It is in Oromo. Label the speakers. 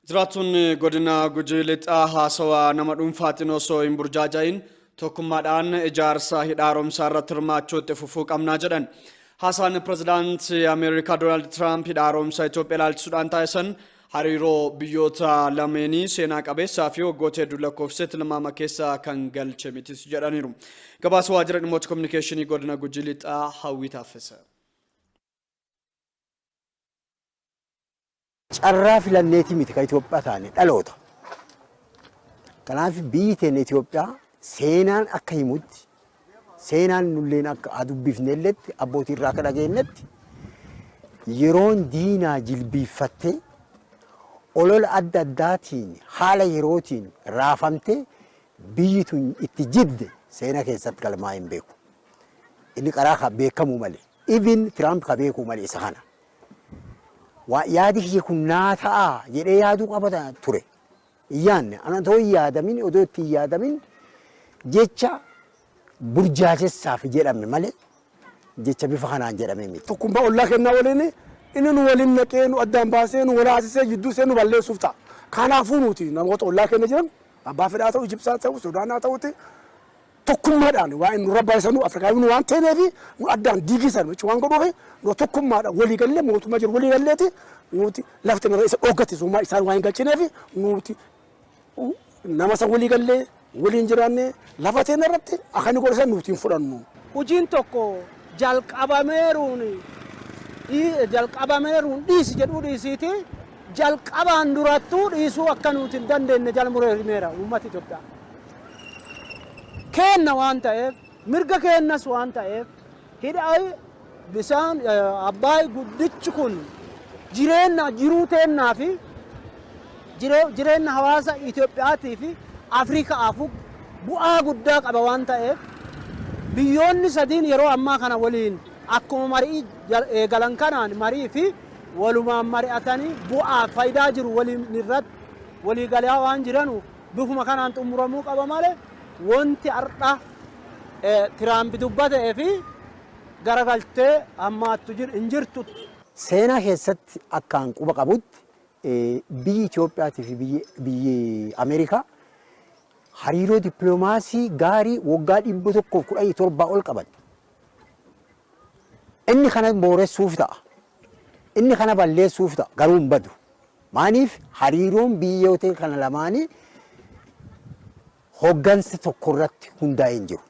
Speaker 1: Jiraatonni godina Gujii lixaa haasawaa nama dhuunfaatiin osoo hin burjaaja'iin tokkummaadhaan ijaarsa hidha haaromsaa irratti hirmaachuutti fufuu qabnaa jedhan. Haasaan pirezidaantii Ameerikaa Doonaald Tiraamp hidha haaromsaa Itoophiyaa ilaalchisuudhaan taasisan hariiroo biyyoota lameenii seenaa qabeessaa fi waggoota hedduu lakkoofsee tilmaama keessa kan galche mitis jedhaniiru. Gabaasa waajjira dhimmoota kominikeeshinii godina Gujii lixaa Hawwii Taaffisa.
Speaker 2: Carraa filanneetii miti kan Itoophiyaa taane dhaloota. Kanaaf biyyi teenya Itoophiyaa seenaan akka himutti seenaan nulleen akka dubbifneelletti abbootii irraa akka dhageenyetti yeroon diinaa jilbiiffattee olola adda addaatiin haala yerootiin raafamtee biyyi tun itti jidde seenaa keessatti galmaa hin beeku. Inni qaraa kan beekamuu malee. Even Tiraamp kan beekuu malee isa kana. Yaadi kiyya kun naa ta'a jedhee yaaduu qabata ture. Iyyaanne anatoo yaadamin odoo itti yaadamin jecha burjaajessaaf jedhame malee jecha bifa kanaan jedhame miti.
Speaker 3: Tokkummaa ollaa kennaa waliin inni nu waliin naqee nu addaan baasee nu walaasisee jidduu see nu balleessuuf ta'a. Kanaafuu nuti namoota ollaa kenna jiran abbaa fedhaa ta'u Ijibsaa ta'u Sudaanaa ta'utti tokkummaadhaan waan nu rabbaayisanu Afrikaa nu waan ta'eef nu addaan diigisan jechuun waan godhuuf nu tokkummaadhaan walii gallee mootummaa jiru walii galleeti nuti lafti nama isa dhoggate summaa isaan waan hin galchineef nuti nama san walii gallee waliin jiraannee lafa teenya irratti akkanni godhasan nuti hin fudhannu.
Speaker 4: Hojiin tokko jalqabameeruun dhiisi jedhuu dhiisiiti jalqabaan durattuu dhiisuu akka nuti hin dandeenye jalmureera uummata Itoophiyaa. Kenna waan ta'eef mirga kennas waan ta'eef hidhaay bisaan abbaay guddichi kun jiruu teennaa fi jireenya hawaasa Itoophiyaatii fi Afrikaafu bu'aa guddaa qaba waan ta'eef biyyoonni sadiin yeroo ammaa kana waliin akkuma marii eegalan kanaan marii fi walumaan mari'atanii bu'aa faayidaa jiru waliin irratti walii galaa waan jiranuuf bifuma kanaan xumuramuu qaba malee wanti arda Tiraamp dubbatee fi garagaltee ammaattu injirtu.
Speaker 2: Seenaa keessatti akkaan quba qabutti biyyi Itoophiyaatii fi biyyi Ameerikaa hariiroo dippiloomaasii gaarii waggaa 117 ol qaban. Inni kana booressuuf ta'a. Inni kana balleessuuf ta'a garuu hin badu. Maaniif hariiroon biyyoota kana lamaanii hoggansa tokko irratti hundaa'ee hin jiru.